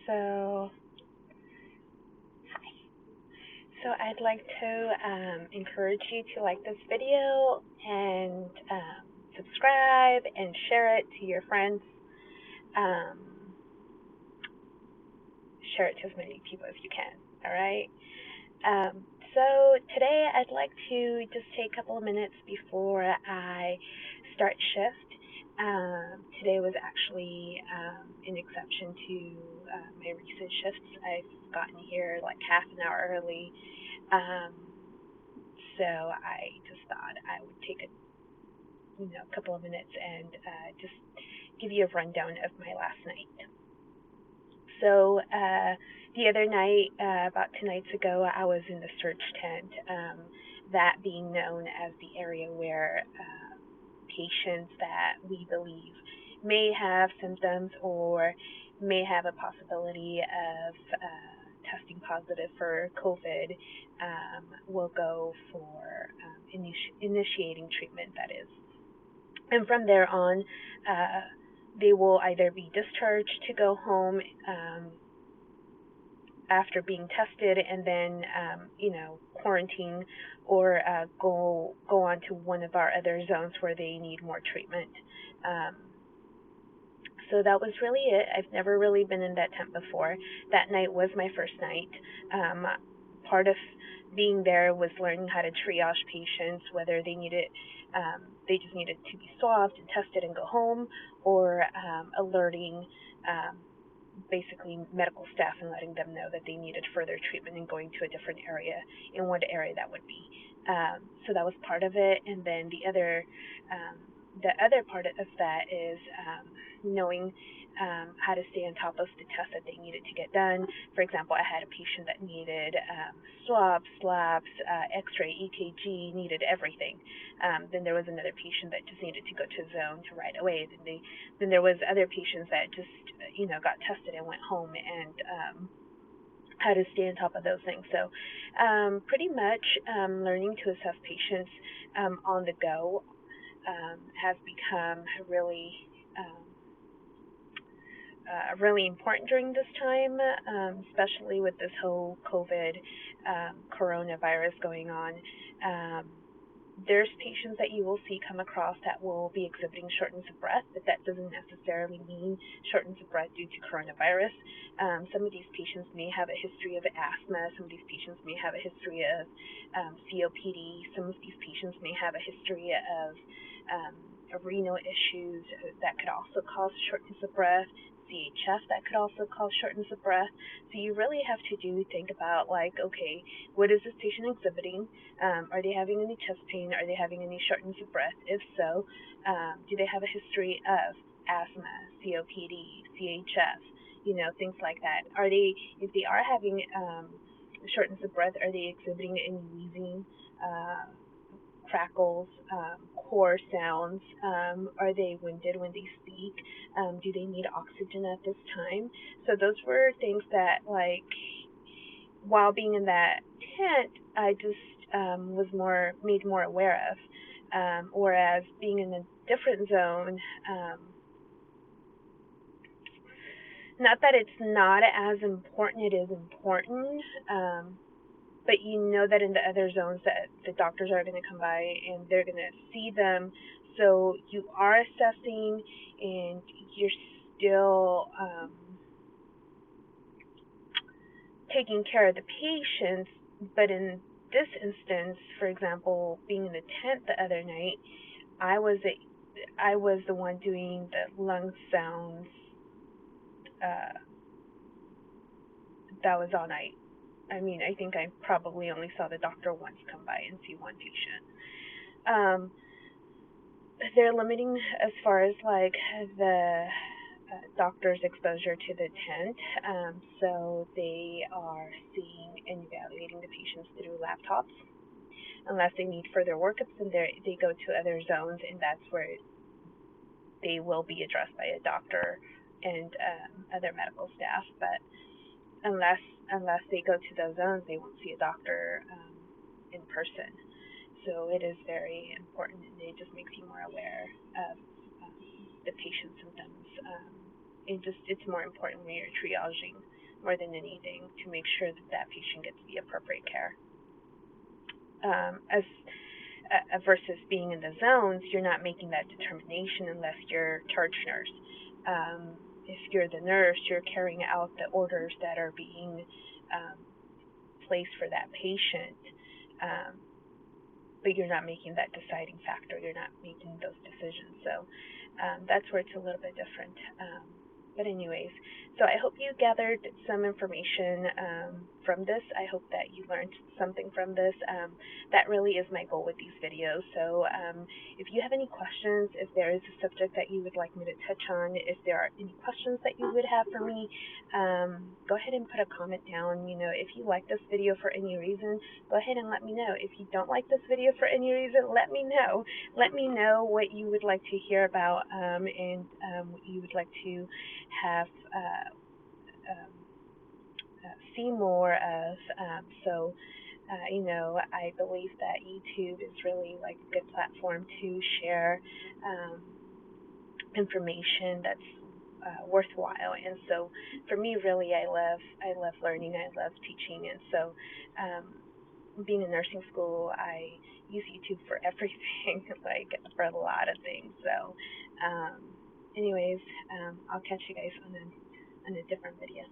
So, so I'd like to encourage you to like this video and subscribe and share it to your friends. Um, share it to as many people as you can. All right. So today I'd like to just take a couple of minutes before I start shift. Today was actually an exception to my recent shifts. I've gotten here like half an hour early, um, so I just thought I would take a couple of minutes and just give you a rundown of my last night. So the other night, about 2 nights ago, I was in the search tent, that being known as the area where patients that we believe may have symptoms or may have a possibility of testing positive for COVID will go for initiating treatment, that is. And from there on, uh, they will either be discharged to go home after being tested and then quarantine, or go on to one of our other zones where they need more treatment. Um, so that was really it. I've never really been in that tent before. That night was my first night. Part of being there was learning how to triage patients, whether they just needed to be swabbed and tested and go home, or alerting basically medical staff and letting them know that they needed further treatment and going to a different area, in what area that would be. So that was part of it, and then the other part of that is knowing how to stay on top of the tests that they needed to get done. For example, I had a patient that needed swabs, labs, X-ray, EKG, needed everything. Then there was another patient that just needed to go to zone to right away. Then there was other patients that just got tested and went home, and how to stay on top of those things. So pretty much learning to assess patients on the go has become um, really important during this time, especially with this whole COVID coronavirus going on. Um, there's patients that you will see come across that will be exhibiting shortness of breath, but that doesn't necessarily mean shortness of breath due to coronavirus. Some of these patients may have a history of asthma. Some of these patients may have a history of COPD. Some of these patients may have a history of renal issues that could also cause shortness of breath. CHF that could also cause shortness of breath. So you really have to think about, like, okay, what is this patient exhibiting? Are they having any chest pain? Are they having any shortness of breath? If so, do they have a history of asthma, COPD, CHF, things like that? If they are having shortness of breath, are they exhibiting any wheezing, crackles, hoarse sounds? Are they winded when they speak? Do they need oxygen at this time? So those were things that, like, while being in that tent, I just was made more aware of. Whereas being in a different zone, not that it's not as important, it is important. But you know that in the other zones that the doctors are going to come by and they're going to see them. So you are assessing, and you're still taking care of the patients. But in this instance, for example, being in the tent the other night, I was the one doing the lung sounds. Uh, that was all night. I mean, I think I probably only saw the doctor once come by and see one patient. Um, they're limiting as far as like the doctor's exposure to the tent, so they are seeing and evaluating the patients through laptops. Unless they need further workups, then they go to other zones, and that's where they will be addressed by a doctor and other medical staff. But unless they go to those zones, they won't see a doctor in person. So it is very important, and it just makes you more aware of the patient's symptoms. It's more important when you're triaging. more than anything, to make sure that that patient gets the appropriate care. As versus being in the zones, you're not making that determination unless you're charge nurse. If you're the nurse, you're carrying out the orders that are being placed for that patient, but you're not making that deciding factor. You're not making those decisions. So that's where it's a little bit different. But anyways, so I hope you gathered some information from this. I hope that you learned something from this. That really is my goal with these videos. So if you have any questions, if there is a subject that you would like me to touch on, if there are any questions that you would have for me, go ahead and put a comment down. You know, if you like this video for any reason, go ahead and let me know. If you don't like this video for any reason, let me know. Let me know what you would like to hear about and what you would like to have see more of. You know, I believe that YouTube is really like a good platform to share information that's worthwhile. And so for me, really, I love learning. I love teaching. And so being in nursing school, I use YouTube for everything, like for a lot of things. So anyways, I'll catch you guys on a different video.